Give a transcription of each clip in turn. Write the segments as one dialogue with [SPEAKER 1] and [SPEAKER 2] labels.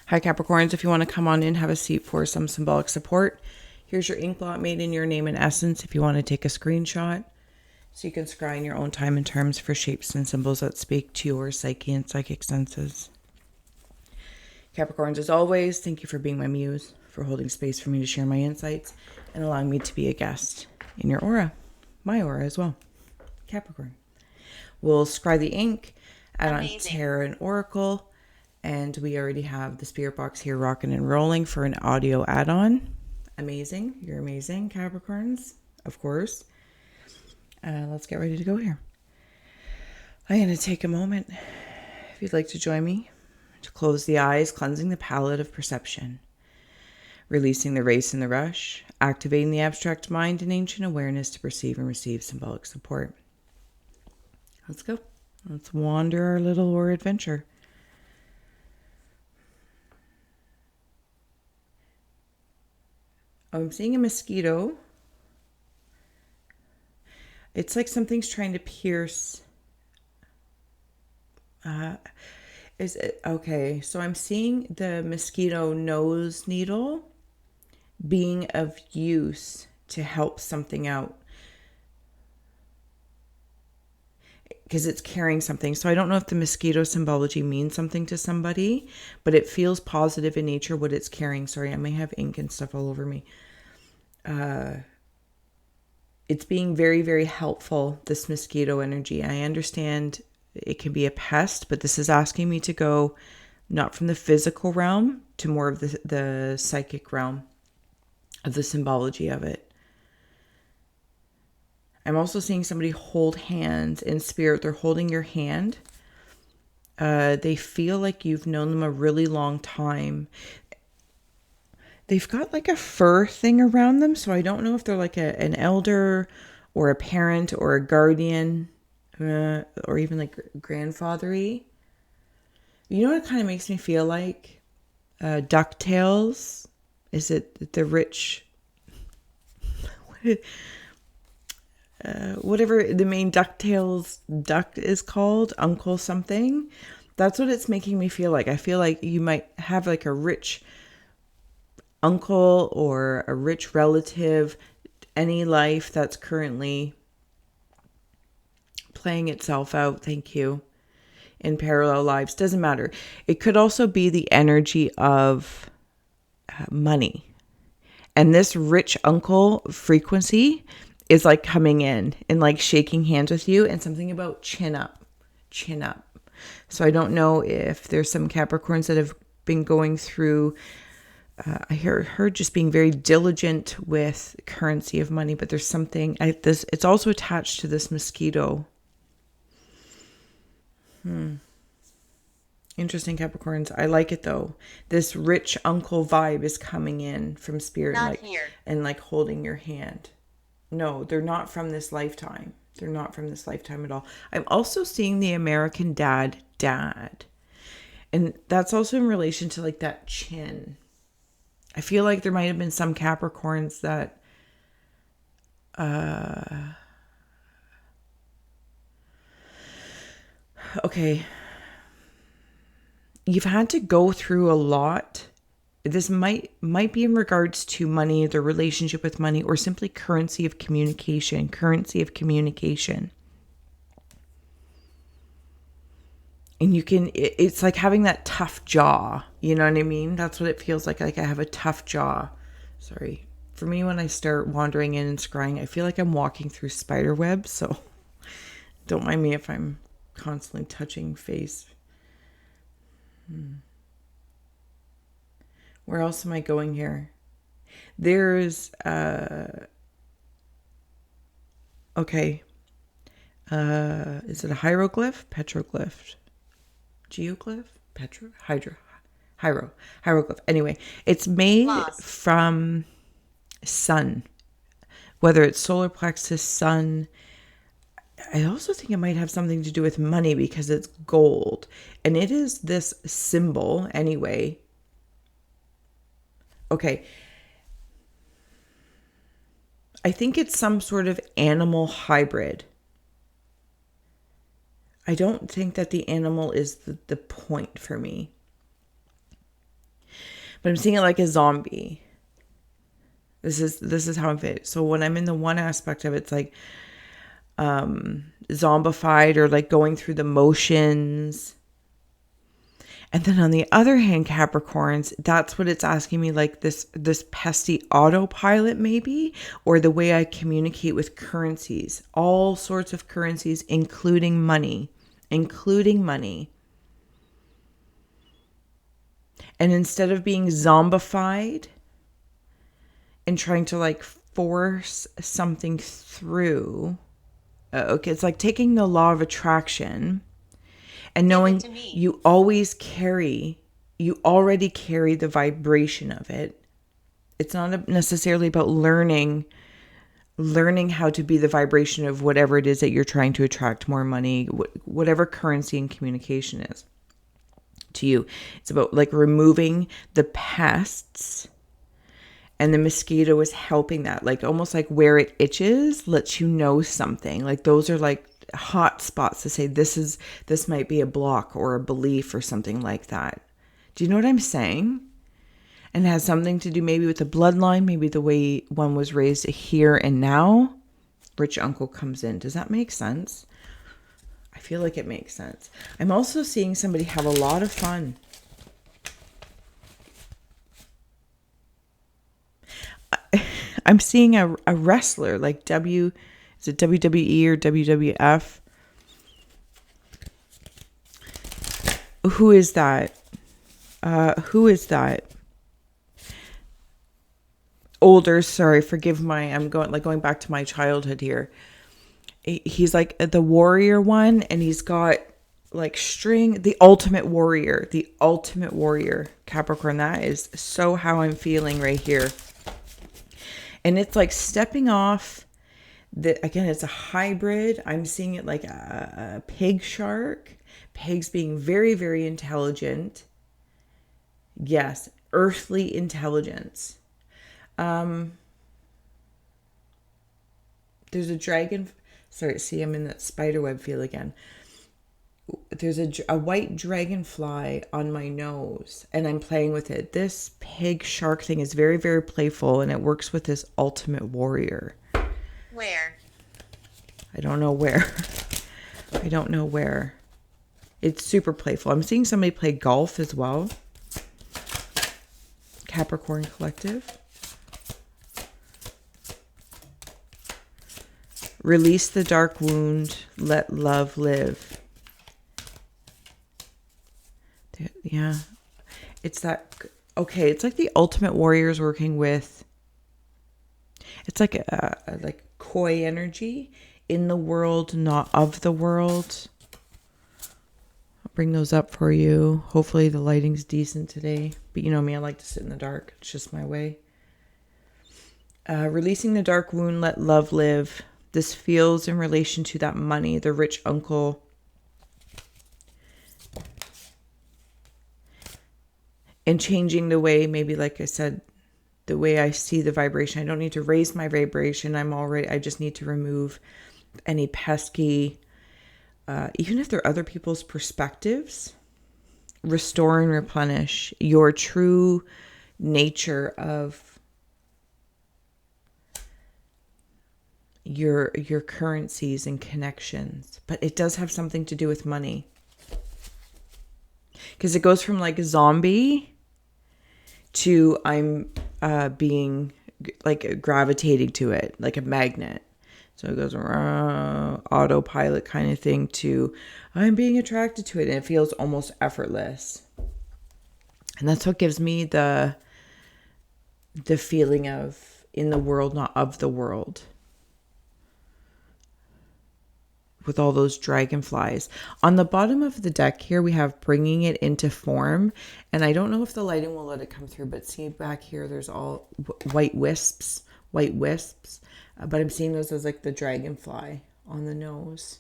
[SPEAKER 1] Hi Capricorns, if you want to come on in, have a seat for some symbolic support. Here's your ink blot made in your name and essence if you want to take a screenshot. So you can scry in your own time and terms for shapes and symbols that speak to your psyche and psychic senses. Capricorns, as always, thank you for being my muse, for holding space for me to share my insights, and allowing me to be a guest in your aura, my aura as well. Capricorn. We'll scry the ink, add on tarot and oracle, and we already have the spirit box here rocking and rolling for an audio add-on. Amazing. You're amazing, Capricorns, of course. Let's get ready to go here. I'm going to take a moment, if you'd like to join me, to close the eyes, cleansing the palette of perception, releasing the race and the rush, activating the abstract mind and ancient awareness to perceive and receive symbolic support. Let's go. Let's wander our little aura adventure. I'm seeing a mosquito. It's like something's trying to pierce. Is it okay? So I'm seeing the mosquito nose needle being of use to help something out, because it's carrying something. So I don't know if the mosquito symbology means something to somebody, but it feels positive in nature what it's carrying. Sorry, I may have ink and stuff all over me. It's being very, very helpful, this mosquito energy. I understand it can be a pest, but this is asking me to go not from the physical realm to more of the psychic realm of the symbology of it. I'm also seeing somebody hold hands in spirit. They're holding your hand. They feel like you've known them a really long time. They've got like a fur thing around them, so I don't know if they're like an elder or a parent or a guardian or even like grandfathery. You know what it kind of makes me feel like? DuckTales. Is it the rich... whatever the main DuckTales duck is called, Uncle something. That's what it's making me feel like. I feel like you might have like a rich uncle or a rich relative, any life that's currently playing itself out, thank you, in parallel lives. Doesn't matter. It could also be the energy of money. And this rich uncle frequency is like coming in and like shaking hands with you, and something about chin up. So I don't know if there's some Capricorns that have been going through, I heard just being very diligent with currency of money, but there's something, it's also attached to this mosquito. Interesting, Capricorns. I like it though. This rich uncle vibe is coming in from spirit, and like holding your hand. No, they're not from this lifetime. They're not from this lifetime at all. I'm also seeing the American dad. And that's also in relation to like that chin. I feel like there might have been some Capricorns that okay. You've had to go through a lot. This might be in regards to money, the relationship with money, or simply currency of communication. And it's like having that tough jaw. You know what I mean? That's what it feels like. Like I have a tough jaw. Sorry. For me, when I start wandering in and scrying, I feel like I'm walking through spider webs. So don't mind me if I'm constantly touching face. Where else am I going here? There's, okay. Is it a hieroglyph? Petroglyph? Geoglyph? Hieroglyph. Anyway, it's made from sun. Whether it's solar plexus, sun. I also think it might have something to do with money because it's gold. And it is this symbol anyway. Okay. I think it's some sort of animal hybrid. I don't think that the animal is the point for me. But I'm seeing it like a zombie. This is how I'm fit. So when I'm in the one aspect of it, it's like zombified or like going through the motions. And then on the other hand, Capricorns, that's what it's asking me, like this pesky autopilot maybe, or the way I communicate with currencies, all sorts of currencies, including money. And instead of being zombified and trying to like force something through, okay, it's like taking the law of attraction and knowing you already carry the vibration of it. It's not necessarily about learning how to be the vibration of whatever it is that you're trying to attract more money, whatever currency and communication is to you. It's about like removing the pests, and the mosquito is helping that, like almost like where it itches lets you know something. Like those are like hot spots to say this might be a block or a belief or something like that. Do you know what I'm saying? And it has something to do maybe with the bloodline, maybe the way one was raised here and now. Rich uncle comes in. Does that make sense? I feel like it makes sense. I'm also seeing somebody have a lot of fun. I'm seeing a wrestler like is it WWE or WWF? Who is that? Older, sorry, forgive I'm going back to my childhood here. He's like the warrior one, and he's got like string, the ultimate warrior, Capricorn. That is so how I'm feeling right here. And it's like stepping off again, it's a hybrid. I'm seeing it like a pig shark. Pigs being very, very intelligent. Yes, earthly intelligence. There's a dragon. Sorry, see, I'm in that spiderweb feel again. There's a white dragonfly on my nose, and I'm playing with it. This pig shark thing is very, very playful, and it works with this ultimate warrior.
[SPEAKER 2] Where?
[SPEAKER 1] I don't know where. It's super playful. I'm seeing somebody play golf as well. Capricorn Collective. Release the dark wound. Let love live. Yeah. It's that. Okay. It's like the ultimate warriors working with. It's like a like koi energy in the world, not of the world. I'll bring those up for you. Hopefully the lighting's decent today. But you know me, I like to sit in the dark. It's just my way. Releasing the dark wound, let love live. This feels in relation to that money, the rich uncle. And changing the way, maybe like I said, the way I see the vibration. I don't need to raise my vibration. I just need to remove any pesky, even if they're other people's perspectives, restore and replenish your true nature of your currencies and connections. But it does have something to do with money. Because it goes from like a zombie to I'm being like gravitating to it like a magnet. So it goes autopilot kind of thing to I'm being attracted to it, and it feels almost effortless. And that's what gives me the feeling of in the world, not of the world. With all those dragonflies. On the bottom of the deck here, we have bringing it into form. And I don't know if the lighting will let it come through, but see back here, there's all white wisps. But I'm seeing those as like the dragonfly on the nose.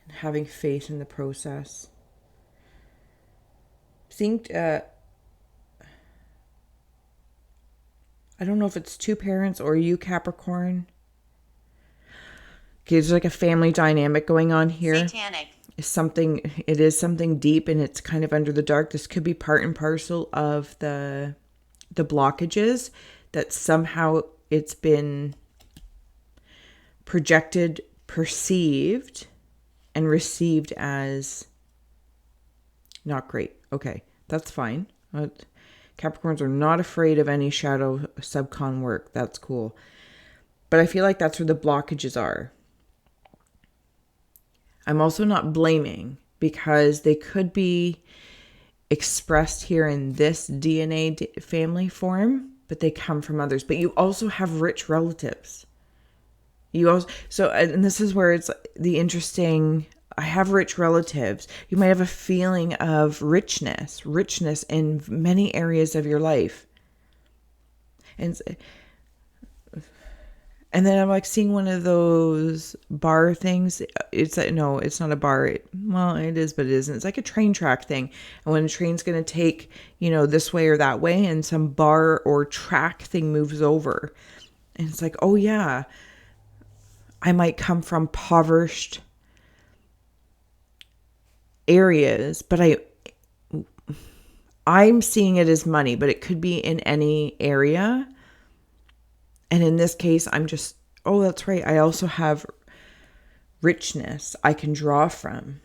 [SPEAKER 1] And having faith in the process. Seeing, I don't know if it's two parents or you, Capricorn. Okay, there's like a family dynamic going on here.
[SPEAKER 2] Satanic.
[SPEAKER 1] it is something deep, and it's kind of under the dark. This could be part and parcel of the blockages that somehow it's been projected, perceived, and received as not great. Okay, that's fine. Capricorns are not afraid of any shadow subcon work. That's cool. But I feel like that's where the blockages are. I'm also not blaming, because they could be expressed here in this DNA family form, but they come from others. But you also have rich relatives. And this is where it's the interesting, I have rich relatives. You might have a feeling of richness in many areas of your life. And then I'm like seeing one of those bar things. It's like, no, it's not a bar. It is, but it isn't. It's like a train track thing. And when a train's going to take, this way or that way, and some bar or track thing moves over. And it's like, oh yeah, I might come from impoverished areas, but I'm seeing it as money, but it could be in any area. And in this case, I'm just, oh, that's right. I also have richness I can draw from.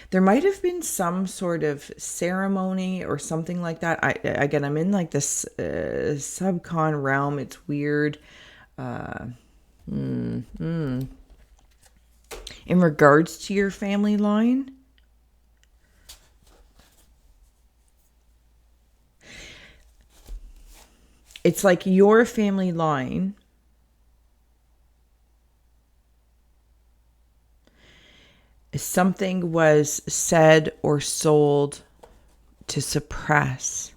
[SPEAKER 1] There might have been some sort of ceremony or something like that. I'm in like this subcon realm. It's weird. In regards to your family line, it's like your family line something was said or sold to suppress.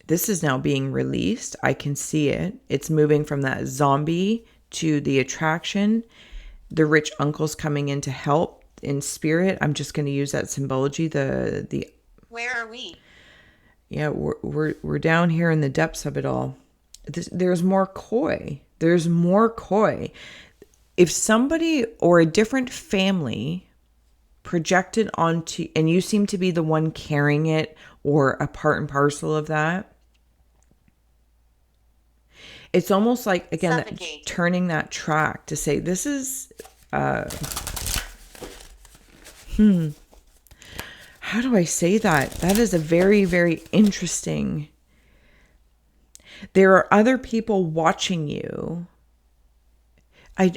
[SPEAKER 1] This is now being released. I can see it. It's moving from that zombie to the attraction. The rich uncle's coming in to help in spirit. I'm just going to use that symbology. The
[SPEAKER 2] Where are we?
[SPEAKER 1] Yeah, we're down here in the depths of it all. There's more koi. There's more koi. If somebody or a different family projected onto, and you seem to be the one carrying it or a part and parcel of that, it's almost like, again, turning that track to say, this is, how do I say that? That is a very, very interesting. There are other people watching you. I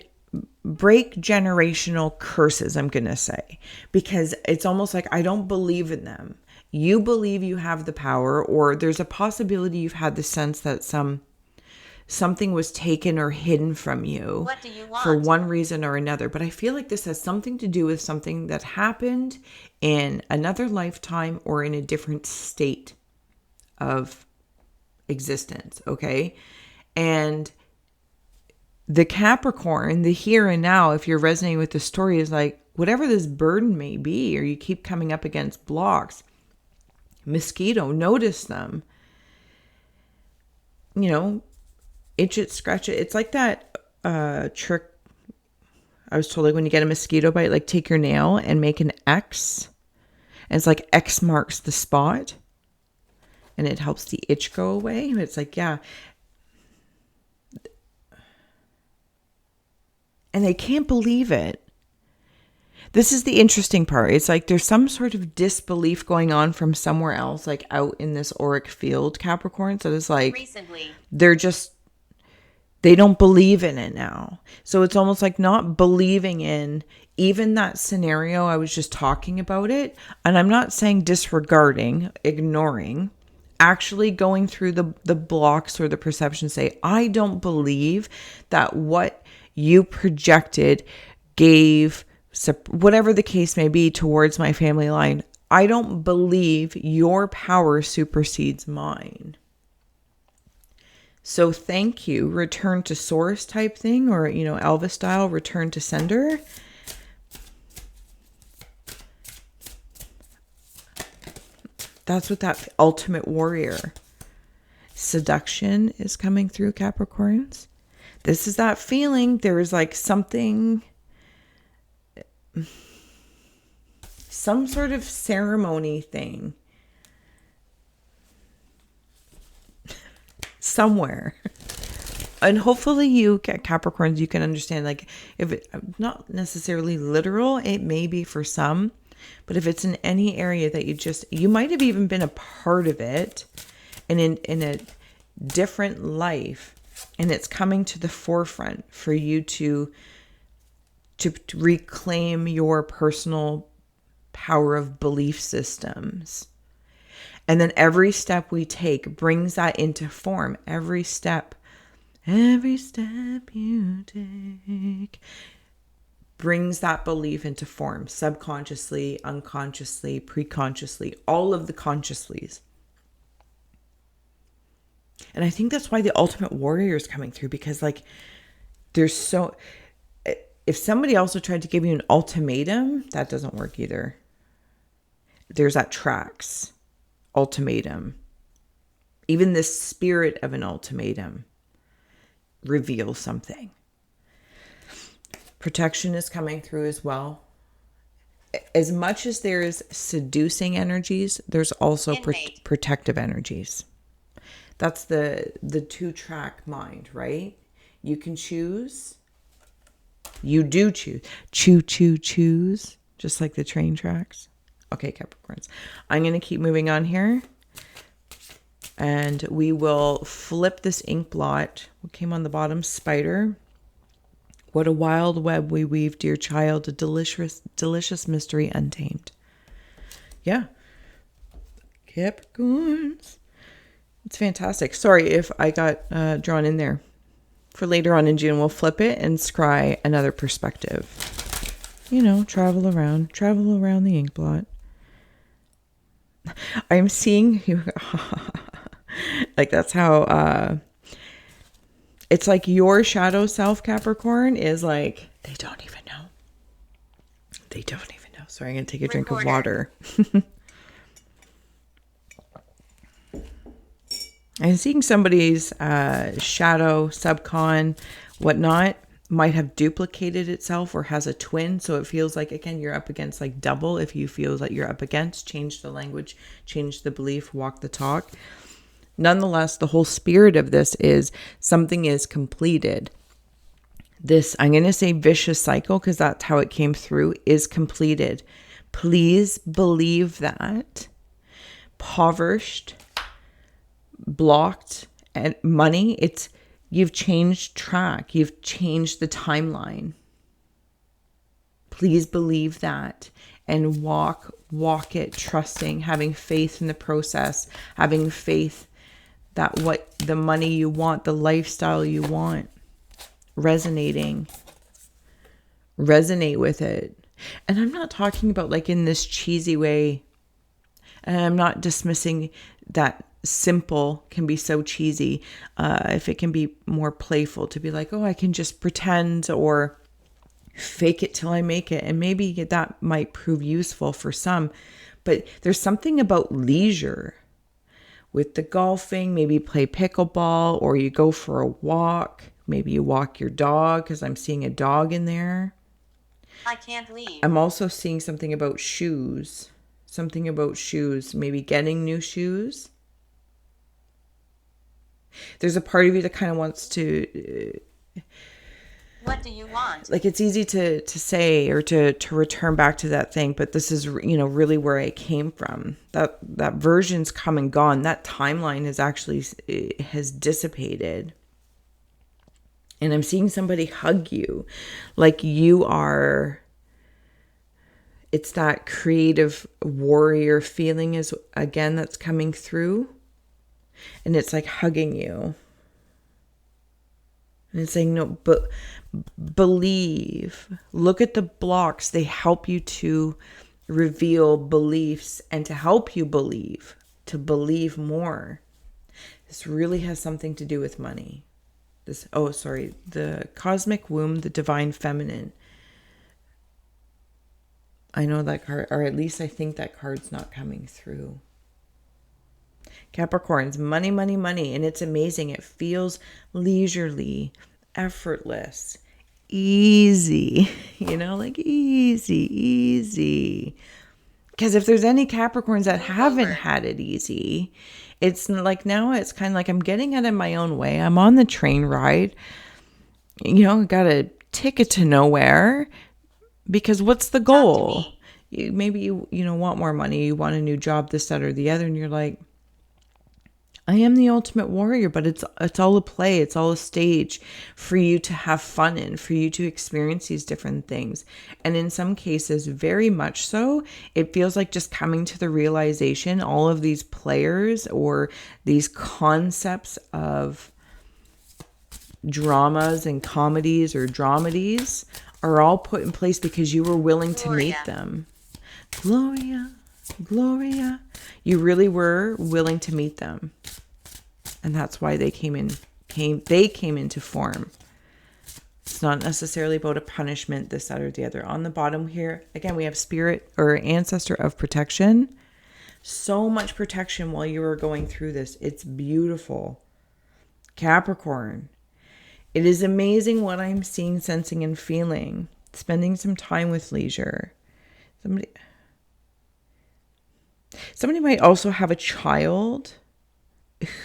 [SPEAKER 1] break generational curses, I'm going to say, because it's almost like I don't believe in them. You believe you have the power, or there's a possibility you've had the sense that something was taken or hidden from you.
[SPEAKER 2] What do you want?
[SPEAKER 1] For one reason or another. But I feel like this has something to do with something that happened in another lifetime or in a different state of existence. Okay. And the Capricorn, the here and now, if you're resonating with the story, is like, whatever this burden may be, or you keep coming up against blocks, mosquito, notice them, itch it, scratch it. It's like that trick I was told, like when you get a mosquito bite, like take your nail and make an X. And it's like X marks the spot. And it helps the itch go away. It's like, yeah. And they can't believe it. This is the interesting part. It's like there's some sort of disbelief going on from somewhere else, like out in this auric field, Capricorn. So it's like
[SPEAKER 2] recently
[SPEAKER 1] they don't believe in it now. So it's almost like not believing in even that scenario. I was just talking about it. And I'm not saying disregarding, ignoring, actually going through the blocks or the perception, say, I don't believe that what you projected gave, whatever the case may be, towards my family line. I don't believe your power supersedes mine. So thank you. Return to source type thing, or, Elvis style, return to sender. That's what that ultimate warrior seduction is coming through, Capricorns. This is that feeling. There is like something, some sort of ceremony thing somewhere. And hopefully you, Capricorns, you can understand, like, if it, not necessarily literal, it may be for some, but if it's in any area that you might have even been a part of it and in a different life, and it's coming to the forefront for you to reclaim your personal power of belief systems. And then every step we take brings that into form. Every step you take brings that belief into form, subconsciously, unconsciously, preconsciously, all of the consciously's. And I think that's why the ultimate warrior is coming through, because like if somebody also tried to give you an ultimatum, that doesn't work either. There's that tracks ultimatum. Even the spirit of an ultimatum reveals something. Protection is coming through as well. As much as there's seducing energies, there's also protective energies. That's the 2-track mind, right? You can choose. You do choose. Choose. Just like the train tracks. Okay, Capricorns. I'm going to keep moving on here. And we will flip this ink blot. What came on the bottom? Spider. What a wild web we weave, dear child. A delicious mystery untamed. Yeah. Capricorns. It's fantastic. Sorry if I got drawn in there. For later on in June, we'll flip it and scry another perspective. You know, travel around the ink blot. I'm seeing you. Like, that's how it's like your shadow self, Capricorn, is like, they don't even know. Sorry, I'm gonna take a drink of water. I'm seeing somebody's shadow, subcon, whatnot, might have duplicated itself or has a twin. So it feels like, again, you're up against like double. If you feel that you're up against, change the language, change the belief, walk the talk. Nonetheless, the whole spirit of this is something is completed. This, I'm going to say vicious cycle, because that's how it came through, is completed. Please believe that. Impoverished, blocked, and money, you've changed track. You've changed the timeline. Please believe that and walk it, trusting, having faith in the process, having faith that what the money you want, the lifestyle you want, resonate with it. And I'm not talking about like in this cheesy way, and I'm not dismissing that simple can be so cheesy. If it can be more playful, to be like, oh, I can just pretend or fake it till I make it. And maybe that might prove useful for some. But there's something about leisure with the golfing, maybe play pickleball, or you go for a walk. Maybe you walk your dog, because I'm seeing a dog in there.
[SPEAKER 2] I can't leave.
[SPEAKER 1] I'm also seeing something about shoes. Maybe getting new shoes. There's a part of you that kind of wants to...
[SPEAKER 2] What do you want?
[SPEAKER 1] Like, it's easy to say or to return back to that thing, but this is, really where I came from. That version's come and gone. That timeline has dissipated. And I'm seeing somebody hug you like you are. It's that creative warrior feeling that's coming through. And it's like hugging you. And it's saying, no, but believe. Look at the blocks. They help you to reveal beliefs and to help you believe, to believe more. This really has something to do with money. The cosmic womb, the divine feminine. I know that card, or at least I think that card's not coming through. Capricorns, money, money, money. And it's amazing. It feels leisurely. effortless, easy, like easy. Because if there's any Capricorns that haven't had it easy, it's like now it's kind of like I'm getting out of my own way. I'm on the train ride. Got a ticket to nowhere because what's the goal? Maybe you want more money. You want a new job, this, that, or the other. And you're like, I am the ultimate warrior, but it's all a play. It's all a stage for you to have fun in, for you to experience these different things. And in some cases, very much so, it feels like just coming to the realization, all of these players or these concepts of dramas and comedies or dramedies are all put in place because you were willing to meet them. Gloria. You really were willing to meet them. And that's why they came into form. It's not necessarily about a punishment, this, that, or the other. On the bottom here, again, we have spirit or ancestor of protection. So much protection while you were going through this. It's beautiful. Capricorn. It is amazing what I'm seeing, sensing, and feeling. Spending some time with leisure. Somebody might also have a child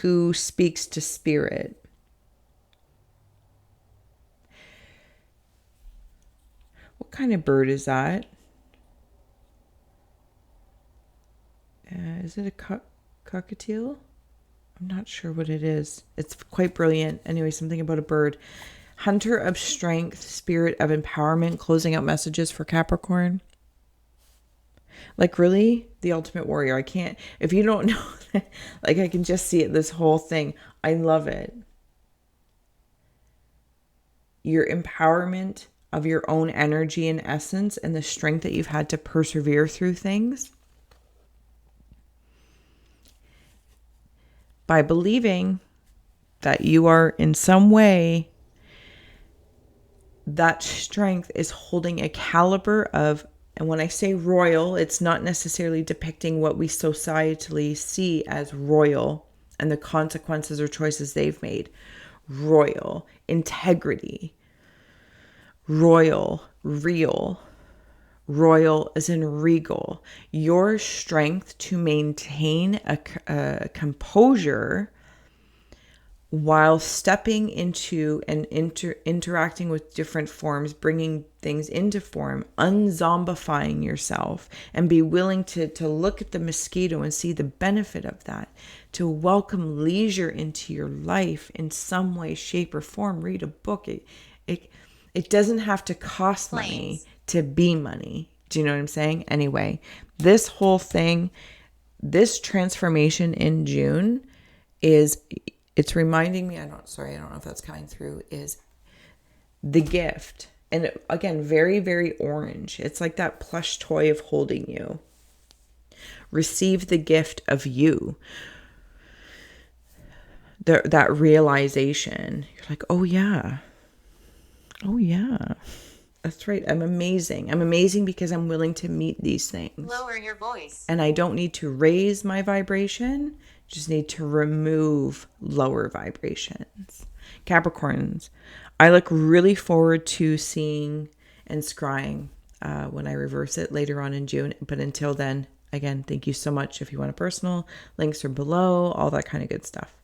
[SPEAKER 1] who speaks to spirit. What kind of bird is that? Is it a cockatiel? I'm not sure what it is. It's quite brilliant. Anyway, something about a bird. Hunter of strength, spirit of empowerment, closing out messages for Capricorn. Like, really? The ultimate warrior. I can't, if you don't know, like, I can just see it, this whole thing. I love it. Your empowerment of your own energy and essence and the strength that you've had to persevere through things. By believing that you are in some way, that strength is holding a caliber of, and when I say royal, it's not necessarily depicting what we societally see as royal and the consequences or choices they've made. Royal, integrity, royal, real, royal as in regal. Your strength to maintain a composure while stepping into and interacting with different forms, bringing things into form, unzombifying yourself, and be willing to look at the mosquito and see the benefit of that, to welcome leisure into your life in some way, shape, or form. Read a book. It doesn't have to cost money to be money. Do you know what I'm saying? Anyway, this whole thing, this transformation in June it's reminding me, I don't know if that's coming through, is the gift. And again, very, very orange. It's like that plush toy of holding you. Receive the gift of you. That realization. You're like, oh yeah. That's right. I'm amazing. I'm amazing because I'm willing to meet these things.
[SPEAKER 2] Lower your voice.
[SPEAKER 1] And I don't need to raise my vibration. Just need to remove lower vibrations. Capricorns, I look really forward to seeing and scrying when I reverse it later on in June. But until then, again, thank you so much. If you want a personal, links are below, all that kind of good stuff.